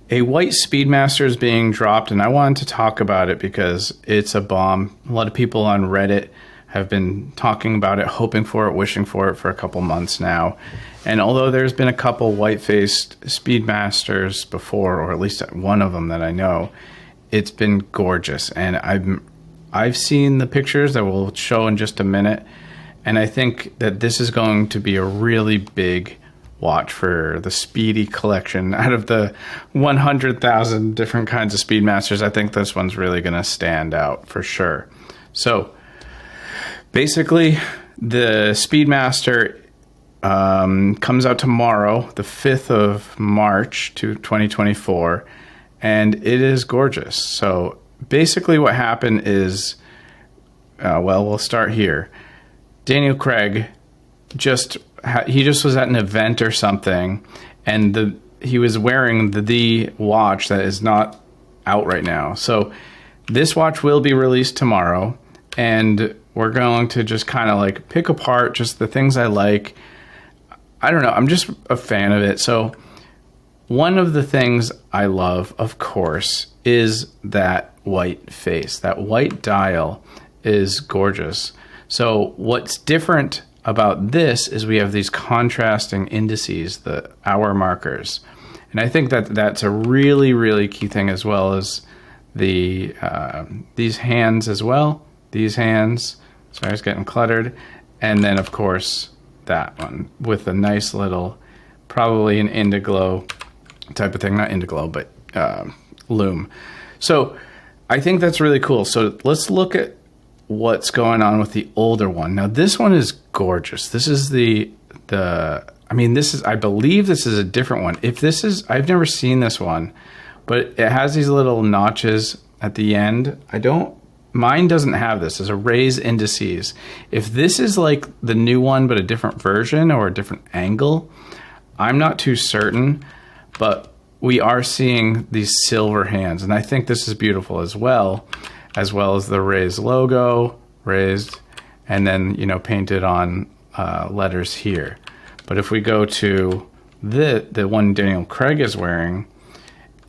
A White Speedmaster is being dropped, and I wanted to talk about it because it's a bomb. A lot of people on Reddit have been talking about it, hoping for it, wishing for it for a couple months now. And although there's been a couple white-faced Speedmasters before, or at least one of them that I know, it's been gorgeous. And I've seen the pictures that we'll show in just a minute, and I think that this is going to be a really big watch for the Speedy collection. Out of the 100,000 different kinds of Speedmasters, I think this one's really going to stand out for sure. So basically, the Speedmaster comes out tomorrow, the 5th of March 2024, and it is gorgeous. So basically what happened is, well, we'll start here. Daniel Craig he just was at an event or something, and he was wearing the watch that is not out right now. So this watch will be released tomorrow, and we're going to just kind of like pick apart just the things I like. I don't know, I'm just a fan of it. So one of the things I love, of course, is that white face. That white dial is gorgeous. So what's different about this is we have these contrasting indices, the hour markers. And I think that that's a really, really key thing, as well as the these hands as well. These hands, sorry, it's getting cluttered. And then, of course, that one with a nice little, probably an Indiglo type of thing. Not Indiglo, but lume. So I think that's really cool. So let's look at what's going on with the older one. Now this one is gorgeous. This is I believe this is a different one. If this is, I've never seen this one, but it has these little notches at the end. Mine doesn't have this. It's a raised indices. If this is like the new one but a different version or a different angle, I'm not too certain, but we are seeing these silver hands, and I think this is beautiful as well as the raised logo, and then, you know, painted on letters here. But if we go to the one Daniel Craig is wearing,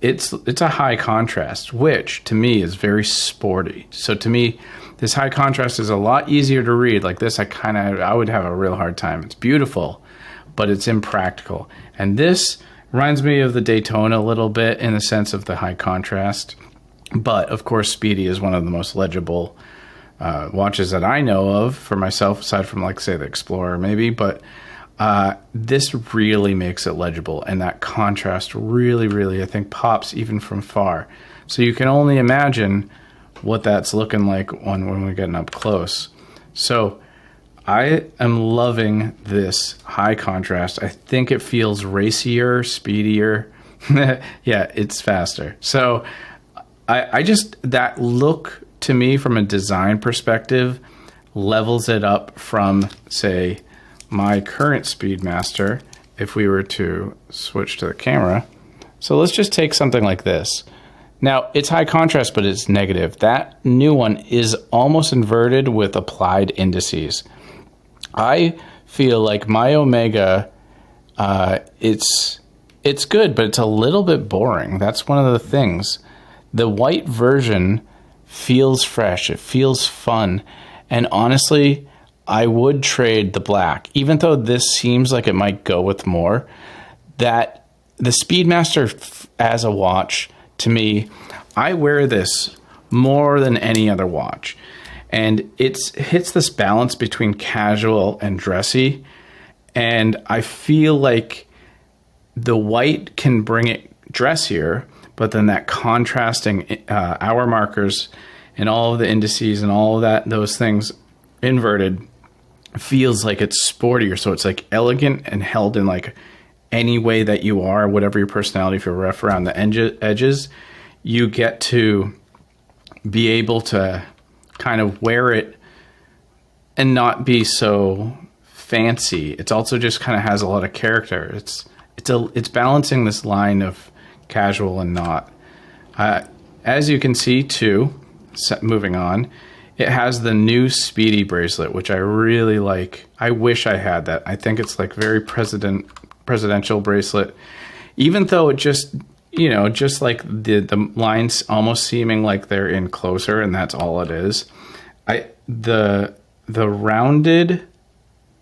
it's a high contrast, which to me is very sporty. So to me, this high contrast is a lot easier to read. Like this, I would have a real hard time. It's beautiful, but it's impractical. And this reminds me of the Daytona a little bit in the sense of the high contrast. But of course, Speedy is one of the most legible watches that I know of for myself, aside from, like, say, the Explorer maybe. But this really makes it legible, and that contrast really, really, I think, pops even from far. So you can only imagine what that's looking like when we're getting up close. So I am loving this high contrast. I think it feels racier, speedier. Yeah, it's faster. So I just, that look to me from a design perspective levels it up from, say, my current Speedmaster, if we were to switch to the camera. So let's just take something like this. Now, it's high contrast, but it's negative. That new one is almost inverted with applied indices. I feel like my Omega, it's good, but it's a little bit boring. That's one of the things. The white version feels fresh. It feels fun. And honestly, I would trade the black, even though this seems like it might go with more. That the Speedmaster as a watch, to me, I wear this more than any other watch. And it hits this balance between casual and dressy. And I feel like the white can bring it dressier, but then that contrasting hour markers and all of the indices and all of that, those things inverted, feels like it's sportier. So it's like elegant and held in like any way that you are, whatever your personality, if you're rough around the edges, you get to be able to kind of wear it and not be so fancy. It's also just kind of has a lot of character. It's balancing this line of casual and not. As you can see too, moving on, it has the new Speedy bracelet, which I really like. I wish I had that. I think it's like very presidential bracelet, even though it just, you know, just like the lines almost seeming like they're in closer, and that's all it is. The rounded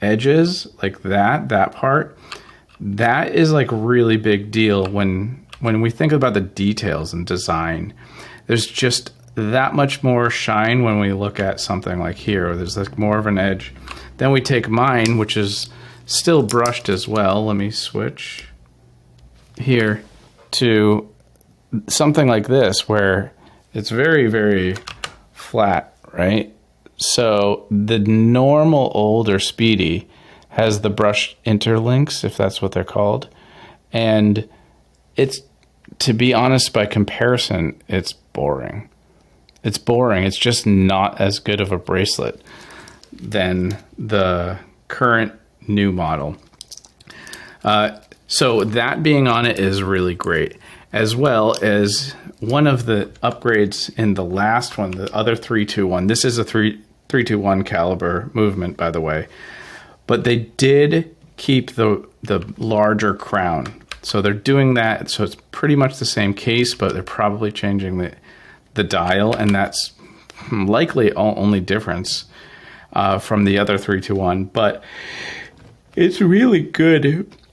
edges, like that part, that is like really big deal when we think about the details and design. There's just that much more shine when we look at something like here. There's like more of an edge. Then we take mine, which is still brushed as well. Let me switch here to something like this where it's very, very flat, right? So the normal older Speedy has the brush interlinks, if that's what they're called. And it's, to be honest, by comparison, it's boring. It's boring. It's just not as good of a bracelet than the current new model. So that being on it is really great, as well as one of the upgrades in the last one, the other 321. This is a 321 caliber movement, by the way, but they did keep the larger crown. So they're doing that. So it's pretty much the same case, but they're probably changing the dial, and that's likely only difference from the other 321. But it's really good,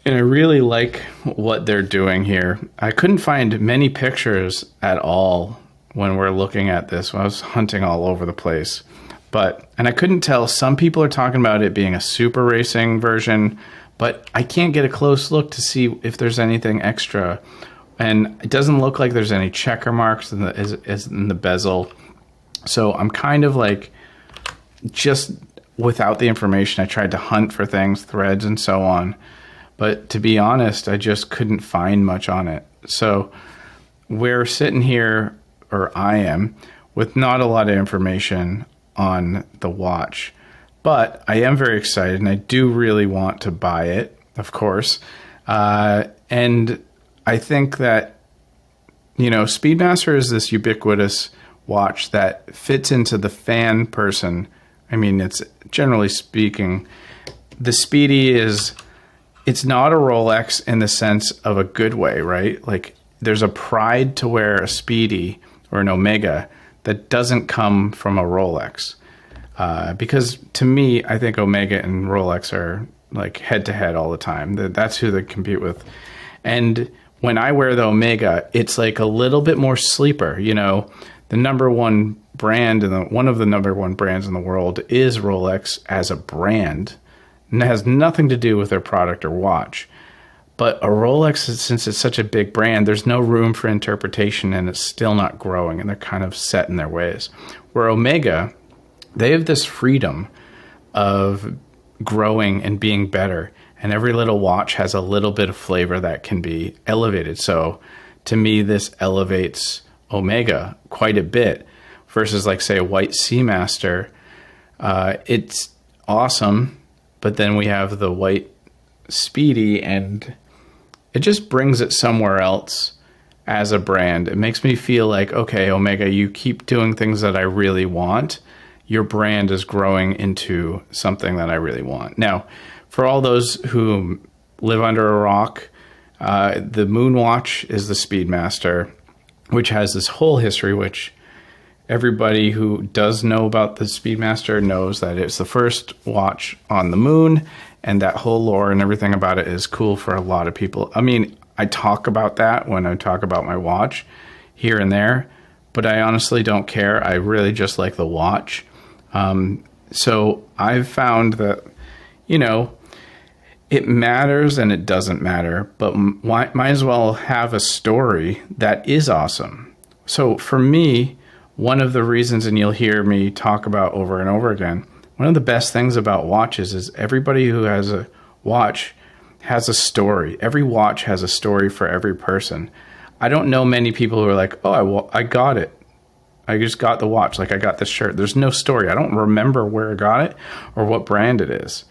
and I really like what they're doing here. I couldn't find many pictures at all when we're looking at this. I was hunting all over the place. And I couldn't tell. Some people are talking about it being a super racing version, but I can't get a close look to see if there's anything extra. And it doesn't look like there's any checker marks in the bezel. So I'm kind of like, just without the information, I tried to hunt for things, threads and so on. But to be honest, I just couldn't find much on it. So we're sitting here, or I am, with not a lot of information on the watch. But I am very excited, and I do really want to buy it, of course. And I think that, you know, Speedmaster is this ubiquitous watch that fits into the fan person. I mean, it's generally speaking, the Speedy is, it's not a Rolex in the sense of a good way, right? Like, there's a pride to wear a Speedy or an Omega that doesn't come from a Rolex. Because to me, I think Omega and Rolex are like head to head all the time. That's who they compete with. And when I wear the Omega, it's like a little bit more sleeper. You know, the number one brand and one of the number one brands in the world is Rolex as a brand. And it has nothing to do with their product or watch. But a Rolex, since it's such a big brand, there's no room for interpretation, and it's still not growing, and they're kind of set in their ways. Where Omega, they have this freedom of growing and being better, and every little watch has a little bit of flavor that can be elevated. So to me, this elevates Omega quite a bit versus, like, say, a White Seamaster. It's awesome, but then we have the White Speedy, and it just brings it somewhere else as a brand. It makes me feel like, okay, Omega, you keep doing things that I really want. Your brand is growing into something that I really want. Now, for all those who live under a rock, the Moonwatch is the Speedmaster, which has this whole history, which everybody who does know about the Speedmaster knows that it's the first watch on the moon, and that whole lore and everything about it is cool for a lot of people. I mean, I talk about that when I talk about my watch here and there, but I honestly don't care. I really just like the watch. So I've found that, you know, it matters and it doesn't matter, but might as well have a story that is awesome. So for me, one of the reasons, and you'll hear me talk about over and over again, one of the best things about watches is everybody who has a watch has a story. Every watch has a story for every person. I don't know many people who are like, oh, I got it. I just got the watch. Like, I got this shirt. There's no story. I don't remember where I got it or what brand it is.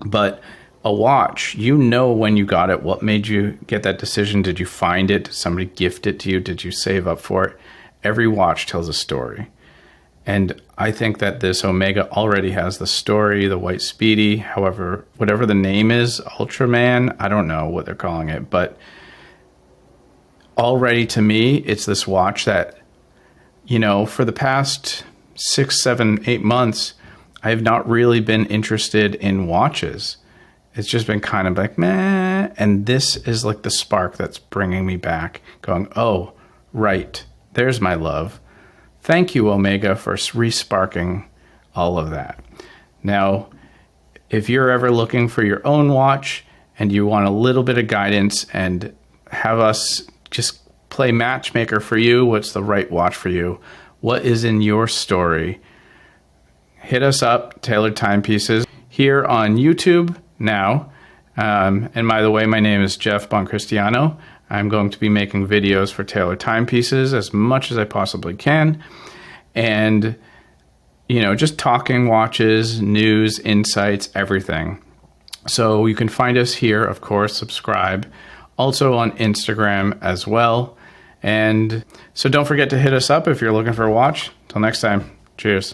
But a watch, you know when you got it, what made you get that decision. Did you find it? Did somebody gift it to you? Did you save up for it? Every watch tells a story. And I think that this Omega already has the story, the White Speedy, however, whatever the name is, Ultraman, I don't know what they're calling it, but already to me, it's this watch that, you know, for the past 6, 7, 8 months, I have not really been interested in watches. It's just been kind of like, meh. And this is like the spark that's bringing me back, going, oh, right, there's my love. Thank you, Omega, for re-sparking all of that. Now, if you're ever looking for your own watch and you want a little bit of guidance and have us just play matchmaker for you, what's the right watch for you, what is in your story, hit us up, Tailored Timepieces, here on YouTube now. And by the way, my name is Jeff Boncristiano. I'm going to be making videos for Tailored Timepieces as much as I possibly can. And, you know, just talking watches, news, insights, everything. So you can find us here, of course, subscribe. Also on Instagram as well. And so don't forget to hit us up if you're looking for a watch. Till next time, cheers.